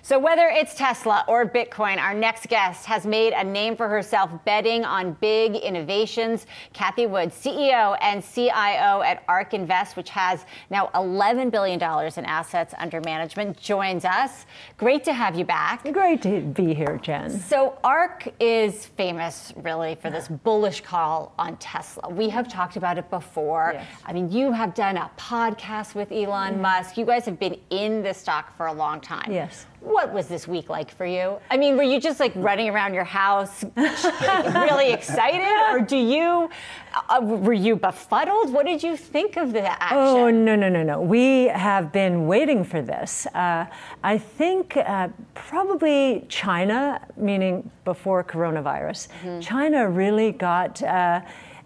So whether it's Tesla or Bitcoin, our next guest has made a name for herself betting on big innovations. Cathie Wood, CEO and CIO at ARK Invest, which has now $11 billion in assets under management, joins us. Great to have you back. Great to be here, Jen. So ARK is famous, really, for this bullish call on Tesla. We have talked about it before. Yes. I mean, you have done a podcast with Elon Musk. You guys have been in this stock for a long time. Yes. What was this week like for you? I mean, were you just like running around your house really excited? Or were you befuddled? What did you think of the action? Oh, no. We have been waiting for this. I think probably China, meaning before coronavirus, China really got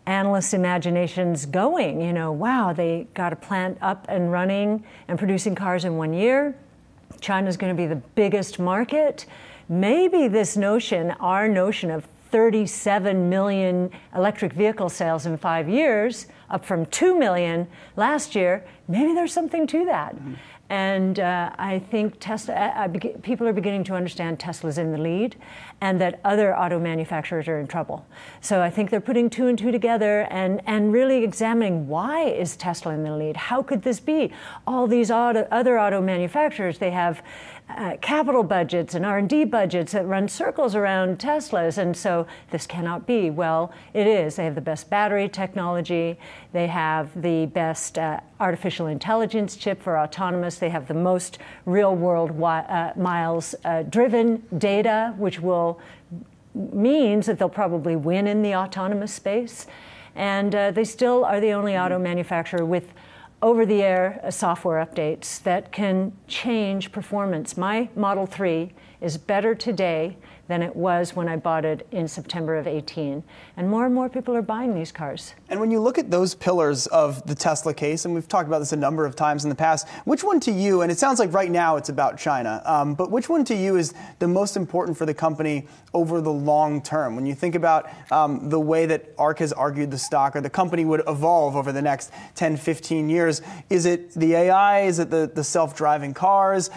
analysts' imaginations going. You know, wow, they got a plant up and running and producing cars in 1 year. China's going to be the biggest market. Maybe this notion, our notion of 37 million electric vehicle sales in 5 years, up from 2 million last year, maybe there's something to that. And I think people are beginning to understand Tesla's in the lead and that other auto manufacturers are in trouble. So I think they're putting two and two together and really examining, why is Tesla in the lead? How could this be? All these other auto manufacturers, they have capital budgets and R&D budgets that run circles around Teslas, and so this cannot be. Well, it is. They have the best battery technology. They have the best artificial intelligence chip for autonomous. They have the most real-world miles driven data, which means that they'll probably win in the autonomous space. And they still are the only auto manufacturer with over-the-air software updates that can change performance. My Model 3 is better today than it was when I bought it in September of 18. And more people are buying these cars. And when you look at those pillars of the Tesla case, and we've talked about this a number of times in the past, which one to you, and it sounds like right now it's about China, but which one to you is the most important for the company over the long term? When you think about the way that ARK has argued the stock or the company would evolve over the next 10, 15 years, is it the AI? Is it the self-driving cars?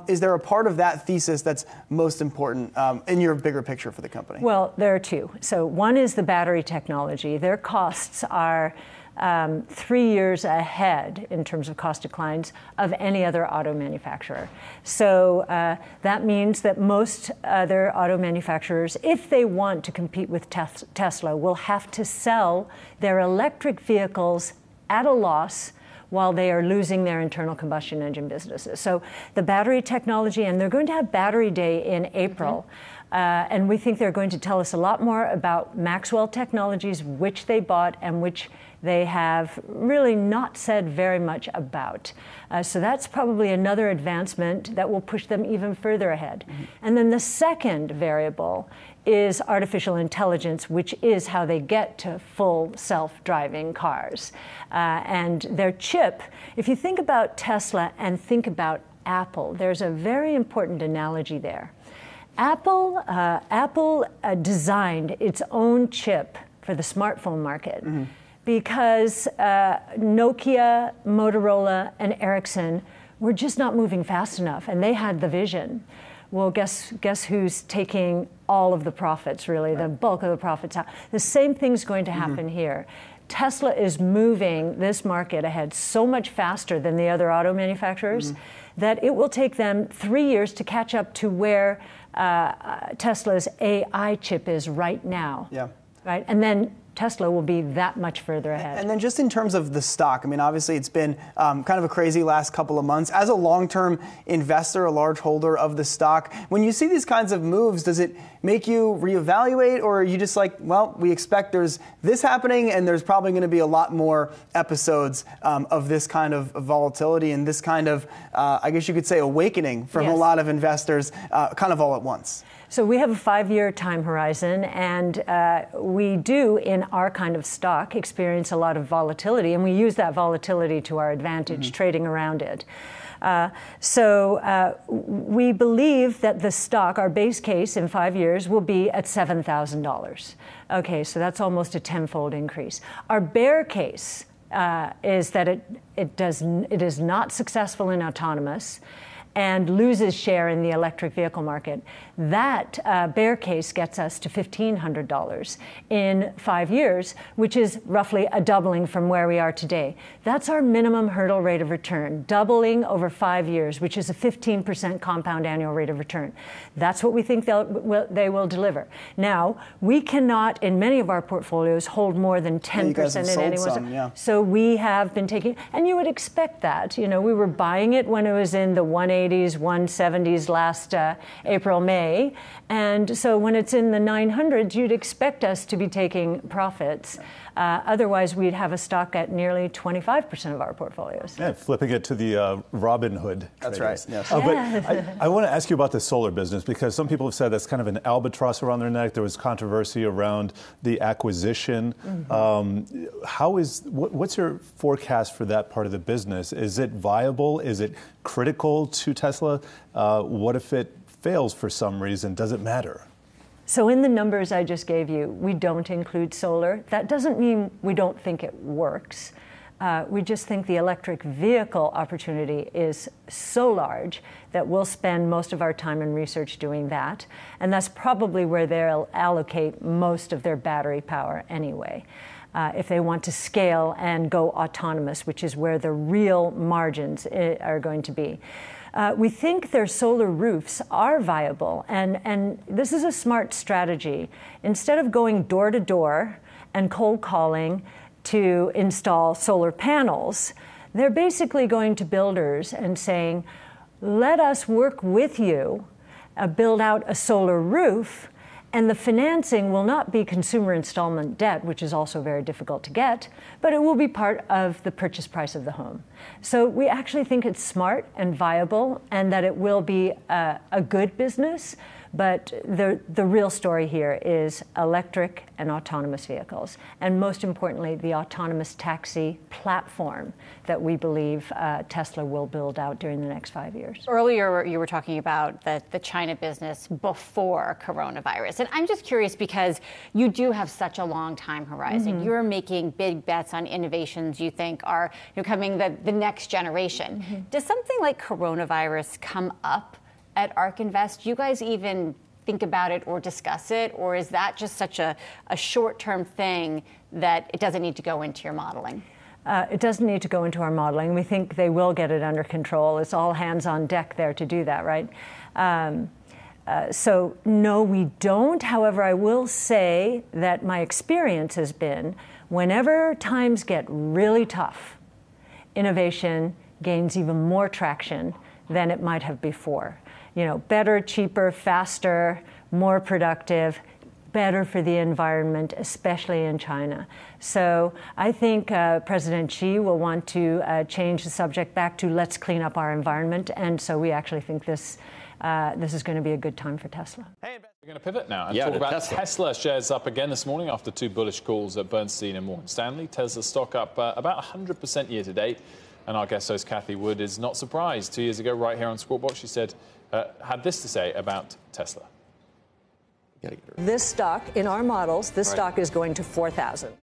Is there a part of that thesis that's most important in your bigger picture for the company? Well, there are two. So one is the battery technology. Their costs are 3 years ahead in terms of cost declines of any other auto manufacturer. So that means that most other auto manufacturers, if they want to compete with Tesla, will have to sell their electric vehicles at a loss while they are losing their internal combustion engine businesses. So the battery technology, and they're going to have Battery Day in April, and we think they're going to tell us a lot more about Maxwell Technologies, which they bought and which they have really not said very much about. So that's probably another advancement that will push them even further ahead. And then the second variable is artificial intelligence, which is how they get to full self-driving cars. And their chip, if you think about Tesla and think about Apple, there's a very important analogy there. Apple designed its own chip for the smartphone market because Nokia, Motorola, and Ericsson were just not moving fast enough, and they had the vision. Well, guess who's taking all of the profits, really, the bulk of the profits out? The same thing's going to happen here. Tesla is moving this market ahead so much faster than the other auto manufacturers that it will take them 3 years to catch up to where Tesla's AI chip is right now. Yeah. Right? And then Tesla will be that much further ahead. And then just in terms of the stock, I mean, obviously it's been kind of a crazy last couple of months. As a long-term investor, a large holder of the stock, when you see these kinds of moves, does it make you reevaluate, or are you just like, well, we expect there's this happening and there's probably going to be a lot more episodes of this kind of volatility and this kind of, I guess you could say, awakening from a lot of investors kind of all at once? So we have a 5-year time horizon, and we do, in our kind of stock, experience a lot of volatility, and we use that volatility to our advantage, trading around it. So we believe that the stock, our base case in 5 years, will be at $7,000. Okay, so that's almost a tenfold increase. Our bear case is that it is not successful in autonomous, and loses share in the electric vehicle market. That bear case gets us to $1,500 in 5 years, which is roughly a doubling from where we are today. That's our minimum hurdle rate of return, doubling over 5 years, which is a 15% compound annual rate of return. That's what we think they will deliver. Now, we cannot, in many of our portfolios, hold more than 10% in any one. So we have been taking, and you would expect that. You know, we were buying it when it was in the 180s, 170s last April, May. And so when it's in the 900s, you'd expect us to be taking profits. Otherwise, we'd have a stock at nearly 25% of our portfolios. Yeah, flipping it to the Robin Hood. That's right. Yes. But I want to ask you about the solar business, because some people have said that's kind of an albatross around their neck. There was controversy around the acquisition. What's your forecast for that part of the business? Is it viable? Is it critical to Tesla? What if it fails for some reason? Does it matter? So in the numbers I just gave you, we don't include solar. That doesn't mean we don't think it works. We just think the electric vehicle opportunity is so large that we'll spend most of our time in research doing that. And that's probably where they'll allocate most of their battery power anyway, if they want to scale and go autonomous, which is where the real margins are going to be. We think their solar roofs are viable, and this is a smart strategy. Instead of going door to door and cold calling to install solar panels, they're basically going to builders and saying, let us work with you, build out a solar roof, and the financing will not be consumer installment debt, which is also very difficult to get, but it will be part of the purchase price of the home. So we actually think it's smart and viable, and that it will be a good business. But the real story here is electric and autonomous vehicles, and most importantly, the autonomous taxi platform that we believe Tesla will build out during the next 5 years. Earlier, you were talking about the China business before coronavirus. And I'm just curious, because you do have such a long time horizon. You're making big bets on innovations you think are coming the next generation. Does something like coronavirus come up at ARK Invest? Do you guys even think about it or discuss it? Or is that just such a short-term thing that it doesn't need to go into your modeling? It doesn't need to go into our modeling. We think they will get it under control. It's all hands on deck there to do that, right? So no, we don't. However, I will say that my experience has been whenever times get really tough, innovation gains even more traction than it might have before. You know, better, cheaper, faster, more productive, better for the environment, especially in China. So I think President Xi will want to change the subject back to let's clean up our environment. And so we actually think this is going to be a good time for Tesla. Hey, we're going to pivot now and talk about Tesla. Shares up again this morning after two bullish calls at Bernstein and Morgan Stanley. Tesla stock up about 100% year to date. And our guest host, Kathy Wood, is not surprised. 2 years ago, right here on Squawk Box, she said, had this to say about Tesla. This stock, in our models, this stock is going to 4,000.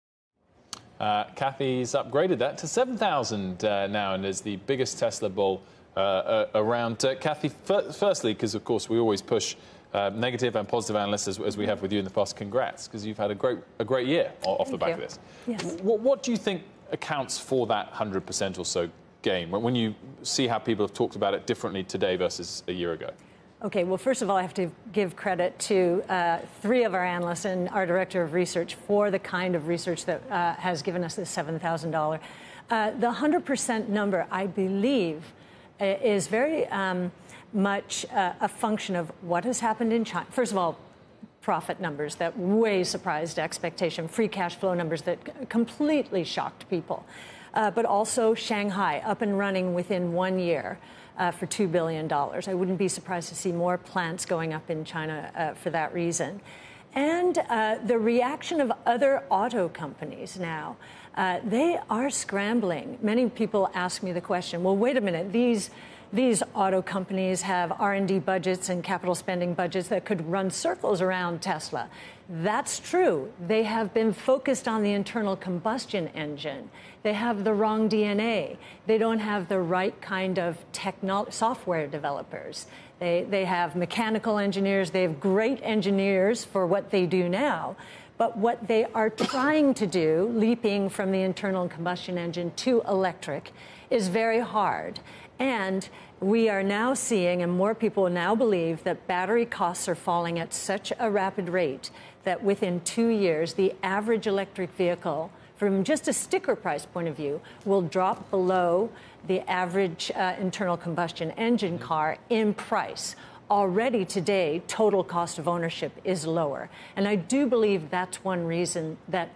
Kathy's upgraded that to 7,000 now and is the biggest Tesla bull around. Kathy, firstly, because, of course, we always push negative and positive analysts, as we have with you in the past. Congrats, because you've had a great year off the back of this. Yes. What do you think accounts for that 100% or so gain, when you see how people have talked about it differently today versus a year ago? Okay, well, first of all, I have to give credit to 3 of our analysts and our director of research for the kind of research that has given us this $7,000. The 100% number, I believe, is very much a function of what has happened in China. First of all, profit numbers that way surprised expectation, free cash flow numbers that completely shocked people. But also Shanghai up and running within 1 year for $2 billion. I wouldn't be surprised to see more plants going up in China for that reason. And the reaction of other auto companies now, they are scrambling. Many people ask me the question, well, wait a minute, these these auto companies have R&D budgets and capital spending budgets that could run circles around Tesla. That's true. They have been focused on the internal combustion engine. They have the wrong DNA. They don't have the right kind of software developers. They have mechanical engineers. They have great engineers for what they do now. But what they are trying to do, leaping from the internal combustion engine to electric, is very hard. And we are now seeing, and more people now believe, that battery costs are falling at such a rapid rate that within 2 years, the average electric vehicle, from just a sticker price point of view, will drop below the average internal combustion engine car in price. Already today, total cost of ownership is lower. And I do believe that's one reason that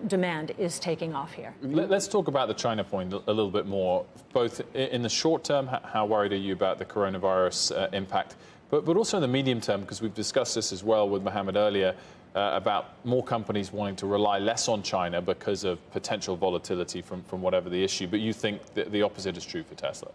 demand is taking off here. Let's talk about the China point a little bit more. Both in the short term, how worried are you about the coronavirus impact? But also in the medium term, because we've discussed this as well with Mohammed earlier, about more companies wanting to rely less on China because of potential volatility from whatever the issue. But you think that the opposite is true for Tesla?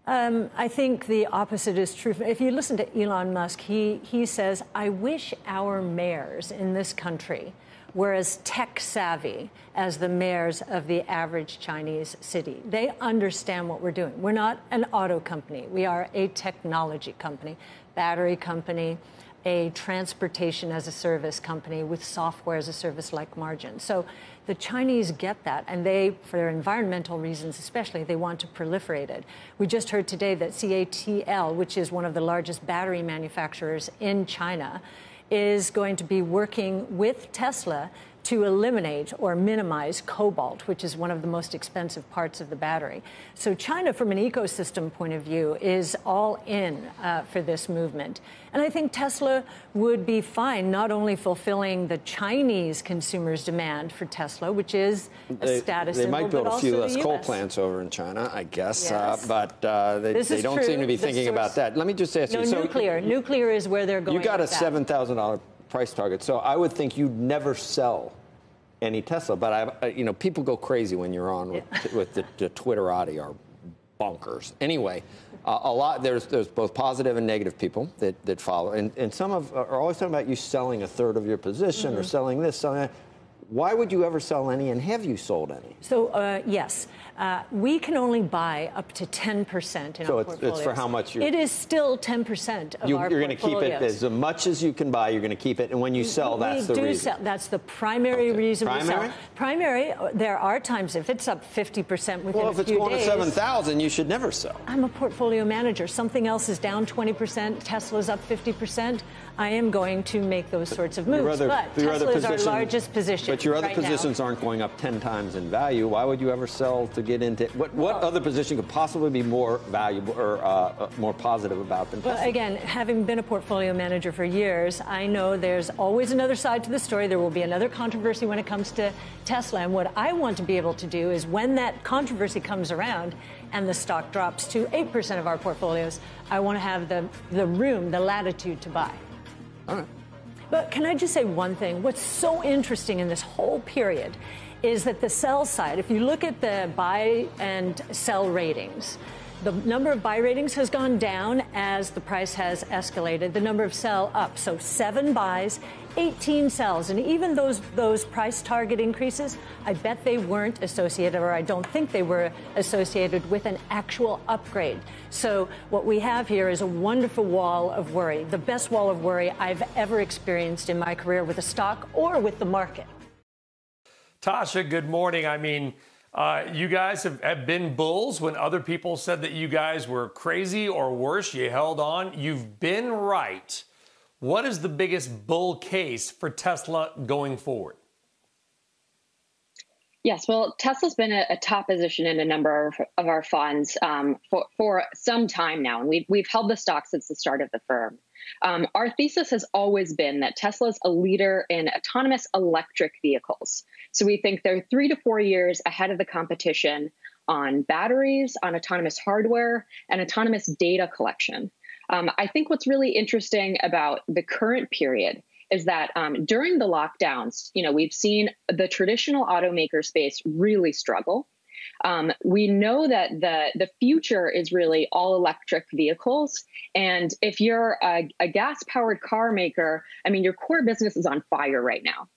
I think the opposite is true. If you listen to Elon Musk, he says, I wish our mayors in this country were as tech savvy as the mayors of the average Chinese city. They understand what we're doing. We're not an auto company. We are a technology company, battery company, a transportation as a service company with software as a service like margin. So the Chinese get that, and they, for their environmental reasons especially, they want to proliferate it. We just heard today that CATL, which is one of the largest battery manufacturers in China, is going to be working with Tesla to eliminate or minimize cobalt, which is one of the most expensive parts of the battery. So China, from an ecosystem point of view, is all in for this movement. And I think Tesla would be fine not only fulfilling the Chinese consumers' demand for Tesla, which is a status symbol, they might build but a few also less the coal US. plants over in China, I guess, Yes. but they don't seem to be thinking about that. Let me just ask you. No, nuclear. Nuclear is where they're going. You got a with that. $7,000 price target, so I would think you'd never sell any Tesla. But people go crazy when you're on with the Twitterati are bonkers. Anyway, a lot there's both positive and negative people that follow, and some are always talking about you selling a third of your position or selling this, selling that. Why would you ever sell any, and have you sold any? So, yes. We can only buy up to 10% in our portfolios. So it's for how much it is still 10% of our portfolios. You're going to keep it as much as you can buy. You're going to keep it, and when you sell, that's the reason. That's the primary reason we sell. Primary. There are times if it's up 50% within a few days. Well, if it's going to 7,000, you should never sell. I'm a portfolio manager. Something else is down 20%. Tesla's up 50%. I am going to make those sorts of moves. But Tesla is our largest position. But your other positions aren't going up 10 times in value. Why would you ever sell to get into what other position could possibly be more valuable or more positive about than Tesla? Well, again, having been a portfolio manager for years, I know there's always another side to the story. There will be another controversy when it comes to Tesla. And what I want to be able to do is when that controversy comes around and the stock drops to 8% of our portfolios, I want to have the room, the latitude to buy. All right. But can I just say one thing? What's so interesting in this whole period is that the sell side, if you look at the buy and sell ratings, the number of buy ratings has gone down as the price has escalated, the number of sell up. So 7 buys, 18 sells. And even those price target increases, I bet they weren't associated, or I don't think they were associated with an actual upgrade. So what we have here is a wonderful wall of worry, the best wall of worry I've ever experienced in my career with a stock or with the market. Tasha, good morning. I mean, you guys have been bulls when other people said that you guys were crazy or worse. You held on. You've been right. What is the biggest bull case for Tesla going forward? Yes, well, Tesla's been a top position in a number of our funds for some time now, and we've held the stock since the start of the firm. Our thesis has always been that Tesla's a leader in autonomous electric vehicles. So we think they're 3 to 4 years ahead of the competition on batteries, on autonomous hardware, and autonomous data collection. I think what's really interesting about the current period is that during the lockdowns, we've seen the traditional automaker space really struggle. We know that the future is really all electric vehicles. And if you're a gas-powered car maker, I mean, your core business is on fire right now.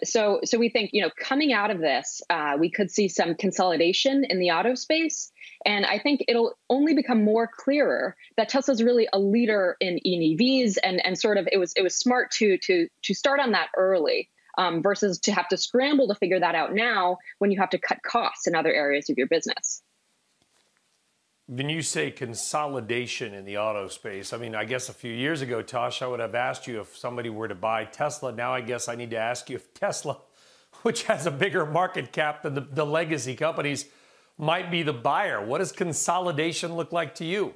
So we think, coming out of this, we could see some consolidation in the auto space. And I think it'll only become more clearer that Tesla's really a leader in EVs, and sort of it was smart to start on that early, versus to have to scramble to figure that out now when you have to cut costs in other areas of your business. When you say consolidation in the auto space, I mean, I guess a few years ago, Tosh, I would have asked you if somebody were to buy Tesla. Now I guess I need to ask you if Tesla, which has a bigger market cap than the legacy companies, might be the buyer. What does consolidation look like to you?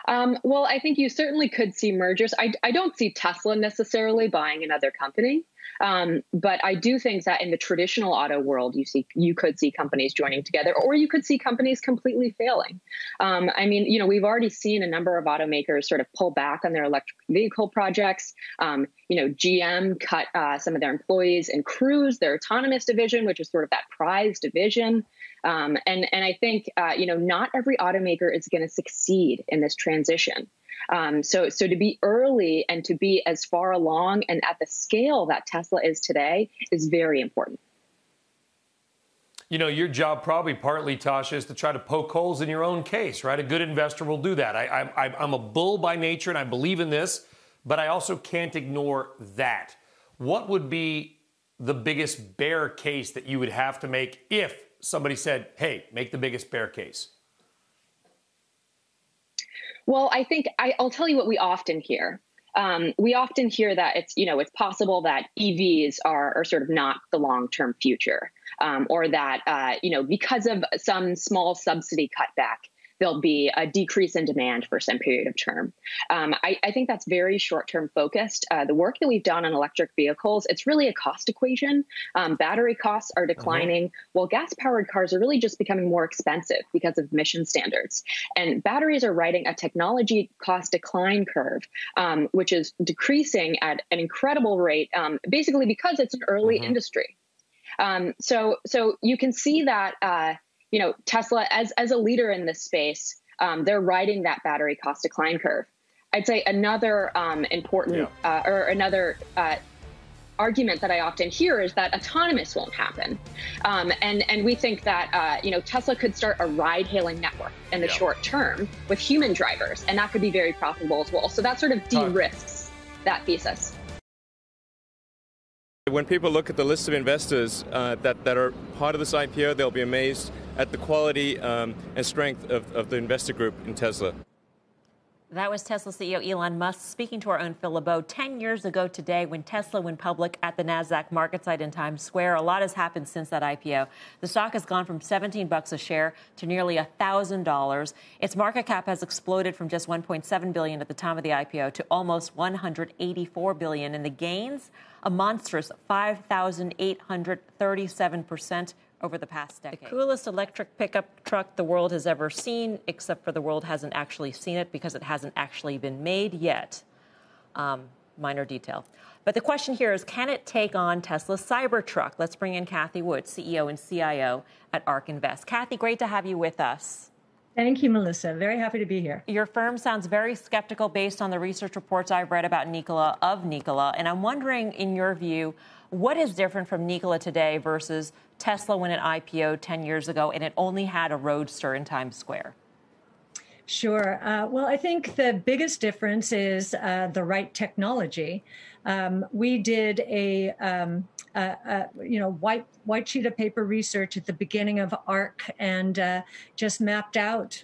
Well, I think you certainly could see mergers. I don't see Tesla necessarily buying another company. But I do think that in the traditional auto world, you could see companies joining together, or you could see companies completely failing. I mean, we've already seen a number of automakers sort of pull back on their electric vehicle projects. GM cut some of their employees in Cruise, their autonomous division, which is sort of that prize division. And I think, not every automaker is going to succeed in this transition. So to be early and to be as far along and at the scale that Tesla is today is very important. Your job probably partly, Tasha, is to try to poke holes in your own case, right? A good investor will do that. I'm a bull by nature and I believe in this, but I also can't ignore that. What would be the biggest bear case that you would have to make if somebody said, hey, make the biggest bear case? Well, I think I'll tell you what we often hear. We often hear that it's possible that EVs are sort of not the long-term future, or that, because of some small subsidy cutback, there'll be a decrease in demand for some period of term. I think that's very short-term focused. The work that we've done on electric vehicles, it's really a cost equation. Battery costs are declining, while gas-powered cars are really just becoming more expensive because of emission standards. And batteries are riding a technology cost decline curve, which is decreasing at an incredible rate, basically because it's an early industry. So you can see that Tesla, as a leader in this space, they're riding that battery cost decline curve. I'd say another important or another argument that I often hear is that autonomous won't happen, and we think that Tesla could start a ride-hailing network in the short term with human drivers, and that could be very profitable as well. So that sort of de-risks that thesis. When people look at the list of investors that are part of this IPO, they'll be amazed at the quality and strength of the investor group in Tesla. That was Tesla CEO Elon Musk speaking to our own Phil LeBeau 10 years ago today when Tesla went public at the NASDAQ market site in Times Square. A lot has happened since that IPO. The stock has gone from $17 a share to nearly $1,000. Its market cap has exploded from just $1.7 billion at the time of the IPO to almost $184 billion. And the gains, a monstrous 5,837% over the past decade. The coolest electric pickup truck the world has ever seen, except for the world hasn't actually seen it because it hasn't actually been made yet. Minor detail. But the question here is, can it take on Tesla's Cybertruck? Let's bring in Cathie Wood, CEO and CIO at ARK Invest. Cathie, great to have you with us. Thank you, Melissa. Very happy to be here. Your firm sounds very skeptical based on the research reports I've read about Nikola, and I'm wondering, in your view, what is different from Nikola today versus Tesla when it IPO'd 10 years ago and it only had a roadster in Times Square? Sure. Well, I think the biggest difference is the right technology. We did a white sheet of paper research at the beginning of ARK and just mapped out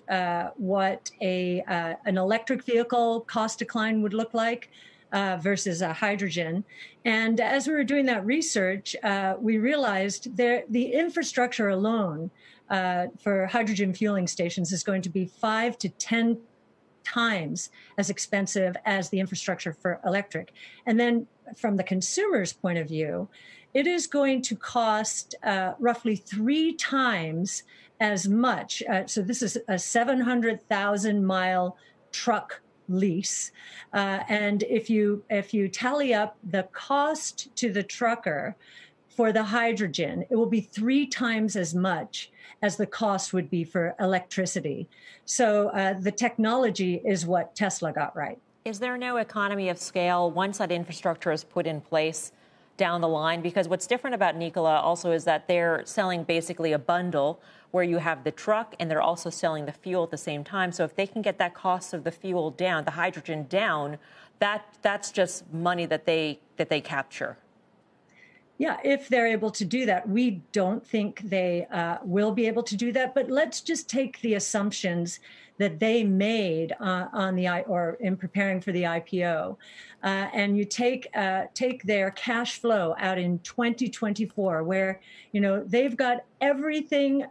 what an electric vehicle cost decline would look like versus a hydrogen. And as we were doing that research, we realized the infrastructure alone for hydrogen fueling stations is going to be 5 to 10 times as expensive as the infrastructure for electric. And then from the consumer's point of view, it is going to cost roughly 3 times as much. So this is a 700,000-mile truck lease. And if you tally up the cost to the trucker for the hydrogen, it will be 3 times as much as the cost would be for electricity. So the technology is what Tesla got right. Is there no economy of scale once that infrastructure is put in place down the line? Because what's different about Nikola also is that they're selling basically a bundle where you have the truck and they're also selling the fuel at the same time. So if they can get that cost of the fuel down, the hydrogen down, that's just money that they capture. Yeah, if they're able to do that. We don't think they will be able to do that, but let's just take the assumptions that they made in preparing for the IPO, and you take their cash flow out in 2024, where they've got everything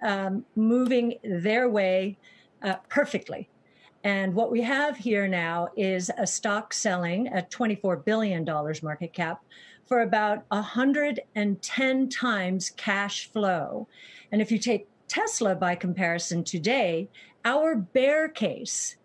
moving their way perfectly. And what we have here now is a stock selling at $24 billion market cap for about 110 times cash flow. And if you take Tesla by comparison today, our bear case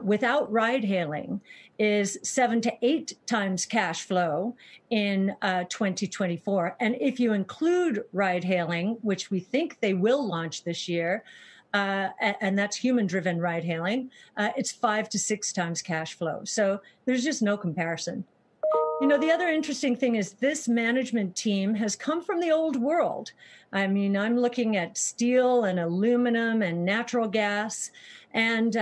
without ride hailing is 7 to 8 times cash flow in 2024. And if you include ride hailing, which we think they will launch this year, and that's human-driven ride hailing, it's 5 to 6 times cash flow. So there's just no comparison. The other interesting thing is this management team has come from the old world. I mean, I'm looking at steel and aluminum and natural gas. And,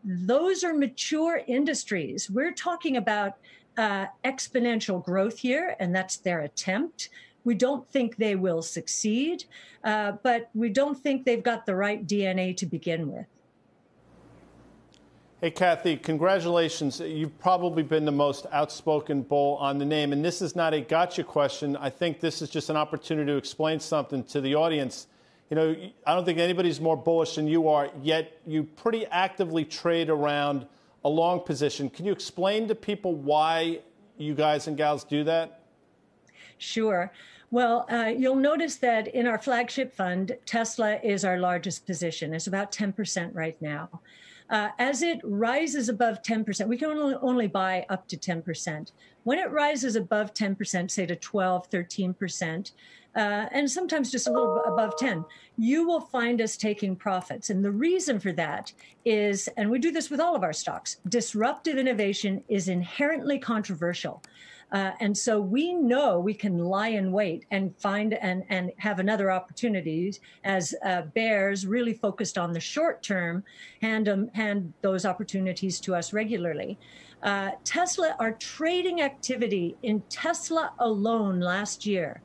those are mature industries. We're talking about exponential growth here, and that's their attempt. We don't think they will succeed, but we don't think they've got the right DNA to begin with. Hey, Kathy, congratulations. You've probably been the most outspoken bull on the name. And this is not a gotcha question. I think this is just an opportunity to explain something to the audience. I don't think anybody's more bullish than you are, yet you pretty actively trade around a long position. Can you explain to people why you guys and gals do that? Sure. Well, you'll notice that in our flagship fund, Tesla is our largest position. It's about 10% right now. As it rises above 10%, we can only buy up to 10%. When it rises above 10%, say to 12, 13%, and sometimes just a little above 10, you will find us taking profits. And the reason for that is, and we do this with all of our stocks, disruptive innovation is inherently controversial. And so we know we can lie in wait and find and have another opportunities as bears really focused on the short term, hand those opportunities to us regularly. Tesla, our trading activity in Tesla alone last year,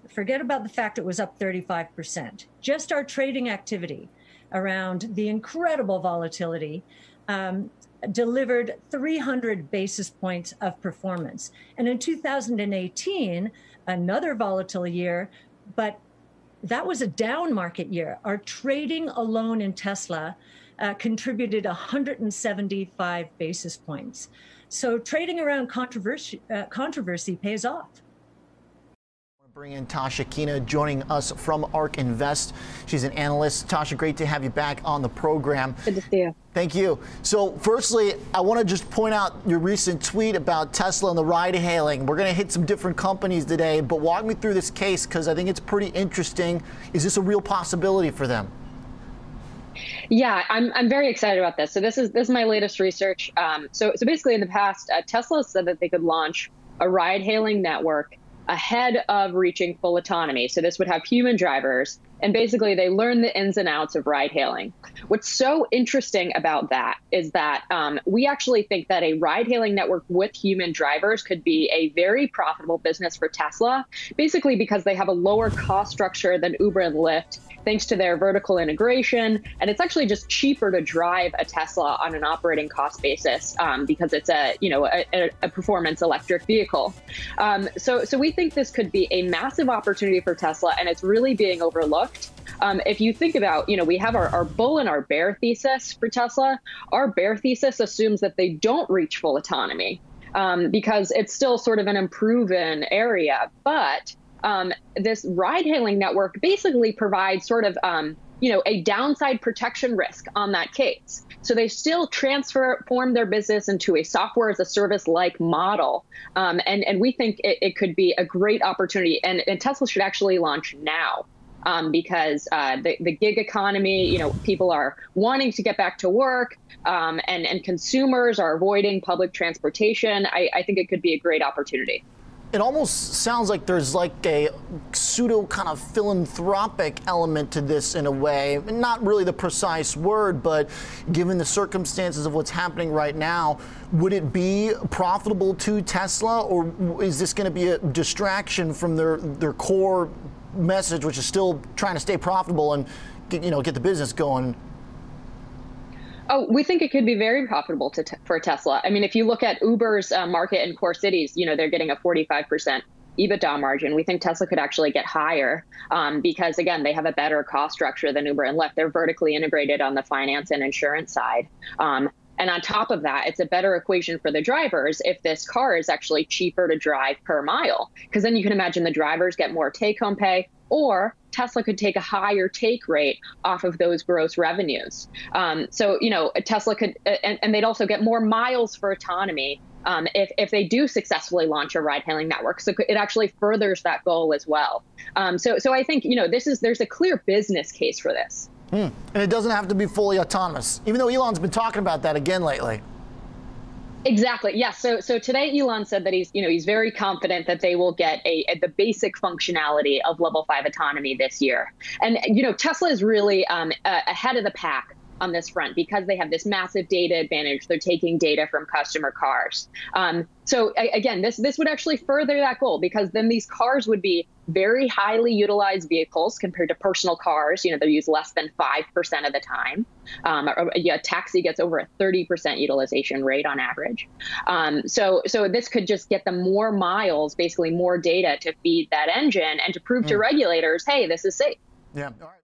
forget about the fact it was up 35%, just our trading activity around the incredible volatility, delivered 300 basis points of performance. And in 2018, another volatile year, but that was a down market year. Our trading alone in Tesla contributed 175 basis points. So trading around controversy pays off. Bring in Tasha Kina joining us from ARK Invest. She's an analyst. Tasha, great to have you back on the program. Good to see you. Thank you. So firstly, I want to just point out your recent tweet about Tesla and the ride hailing. We're going to hit some different companies today, but walk me through this case because I think it's pretty interesting. Is this a real possibility for them? Yeah, I'm very excited about this. So this is my latest research. So basically in the past, Tesla said that they could launch a ride hailing network ahead of reaching full autonomy. So this would have human drivers, and basically they learn the ins and outs of ride hailing. What's so interesting about that is that we actually think that a ride hailing network with human drivers could be a very profitable business for Tesla, basically because they have a lower cost structure than Uber and Lyft, thanks to their vertical integration. And it's actually just cheaper to drive a Tesla on an operating cost basis because it's a performance electric vehicle. So we think this could be a massive opportunity for Tesla, and it's really being overlooked. If you think about, we have our bull and our bear thesis for Tesla. Our bear thesis assumes that they don't reach full autonomy because it's still sort of an unproven area. But this ride-hailing network basically provides sort of a downside protection risk on that case. So they still transform their business into a software as a service like model. And we think it could be a great opportunity. And Tesla should actually launch now. Because the gig economy, people are wanting to get back to work, and consumers are avoiding public transportation. I think it could be a great opportunity. It almost sounds like there's like a pseudo kind of philanthropic element to this in a way. Not really the precise word, but given the circumstances of what's happening right now, would it be profitable to Tesla, or is this going to be a distraction from their core message, which is still trying to stay profitable and get the business going? Oh, we think it could be very profitable for Tesla. I mean, if you look at Uber's market in core cities, they're getting a 45% EBITDA margin. We think Tesla could actually get higher because, again, they have a better cost structure than Uber and Lyft. They're vertically integrated on the finance and insurance side. And on top of that, it's a better equation for the drivers if this car is actually cheaper to drive per mile, because then you can imagine the drivers get more take-home pay, or Tesla could take a higher take rate off of those gross revenues. So, Tesla could, and they'd also get more miles for autonomy if they do successfully launch a ride-hailing network. So it actually furthers that goal as well. So I think, there's a clear business case for this. And it doesn't have to be fully autonomous, even though Elon's been talking about that again lately. Exactly. Yes. So today Elon said that he's very confident that they will get the basic functionality of level 5 autonomy this year. And Tesla is really ahead of the pack on this front because they have this massive data advantage. They're taking data from customer cars. So again, this would actually further that goal, because then these cars would be very highly utilized vehicles compared to personal cars. They're used less than 5% of the time. A taxi gets over a 30% utilization rate on average. So this could just get them more miles, basically more data to feed that engine and to prove to regulators, hey, this is safe. Yeah. All right.